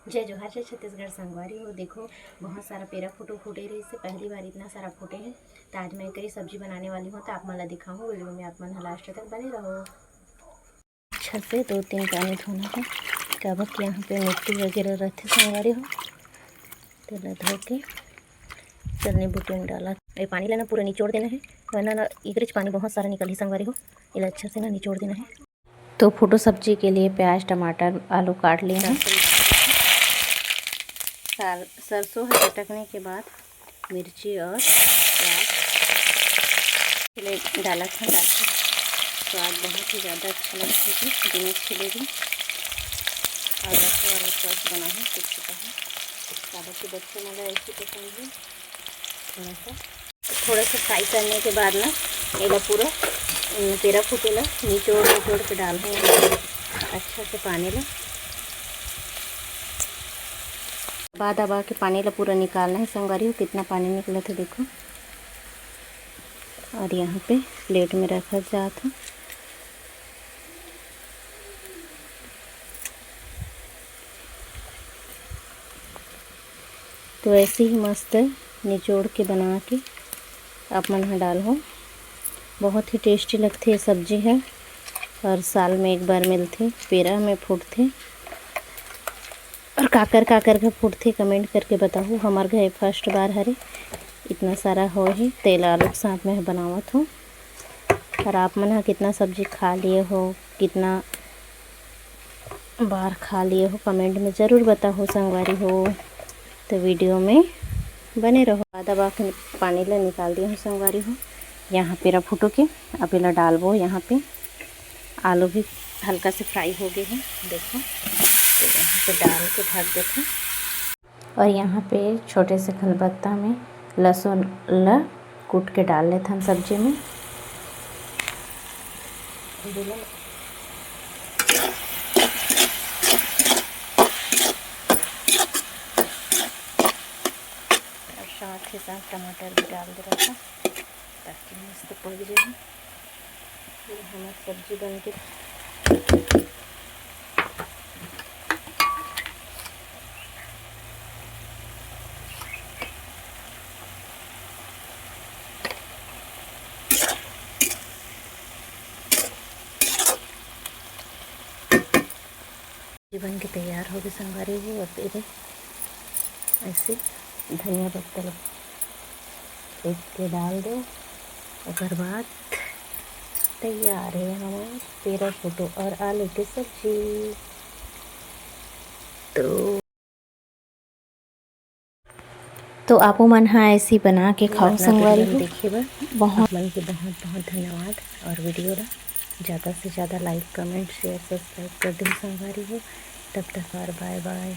जय जोहार, जय छत्तीसगढ़ संगवारी हो। देखो बहुत सारा पेरा फोटो फूटे रहे, इससे पहली बार इतना सारा फूटे हैं। तो आज मैं करी सब्जी बनाने वाली हूँ, तो आप मला दिखाऊँ वीडियो में। आप मन लास्ट तक बने रहो। अच्छा से 2-3 पानी धोना है, कब कि यहाँ पे मिट्टी वगैरह रहते संगवारी हो। तेला धो के चलनी बूटी में डाला। ये पानी लेना पूरा निचोड़ देना है, वरना ना इगरिच पानी बहुत सारा निकल ही संगवारी हो। इला अच्छा से ना निचोड़ देना है। तो फोटो सब्जी के लिए प्याज, टमाटर, आलू काट लिए हैं। सरसों है चटकने के बाद मिर्ची और प्याज डाला था, ताकि स्वाद बहुत ही ज़्यादा अच्छा लगेगी, बिना छिलेगी। और रसों वाला सॉस बना है, चिपचिपा है। ज़्यादा के बच्चे मतलब ऐसी पसंद है। थोड़ा सा फ्राई करने के बाद ना ये पूरा पेरा फूटेला निचोड़ के डालना है अच्छा से पानी ला। दबा के पानी ला पूरा निकालना है संगवारी हो। कितना पानी निकला था देखो। और यहाँ पे प्लेट में रखा जाता। तो ऐसे ही मस्त निचोड़ के बना के आप मन में डालो। बहुत ही टेस्टी लगती है सब्जी है, और साल में एक बार मिलती। पेरा में फूटते और काकर का फूटते, कमेंट करके बताओ। हमारे घर फर्स्ट बार हरे इतना सारा हो ही तेल आलू के साथ में बनावत हो। और आप मन कितना सब्जी खा लिए हो, कितना बार खा लिए हो, कमेंट में ज़रूर बताओ संगवारी हो। तो वीडियो में बने रहो। दबा के पानी ला निकाल दिया हूँ संगवारी हो। यहाँ पेरा फूटो के अब इला डालबो। यहाँ पे आलू भी हल्का से फ्राई हो गए हैं देखो। तो यहाँ पे डाल के ढक देते हैं। और यहाँ पे छोटे से खलबत्ता में लहसुन ला कूट के डाल लेते हम सब्जी में। और साथ ही साथ टमाटर भी डाल दे रहा था, ताकि मस्त पक जाए। फिर हमारी सब्जी बन के बन के तैयार हो गई संगवारी हो। और फिर ऐसे धनिया पत्ता एक के डाल दो। उसके बाद तैयार है हमारा पेरा फोटो और आलू की सब्जी। तो आपो मन हाँ ऐसी बना के खाओ संगवारी हो। देखिए बहुत मन के बहुत बहुत धन्यवाद। और वीडियो ला ज़्यादा से ज़्यादा लाइक, कमेंट, शेयर, सब्सक्राइब कर दें संगवारी हो। तब तक और बाय बाय।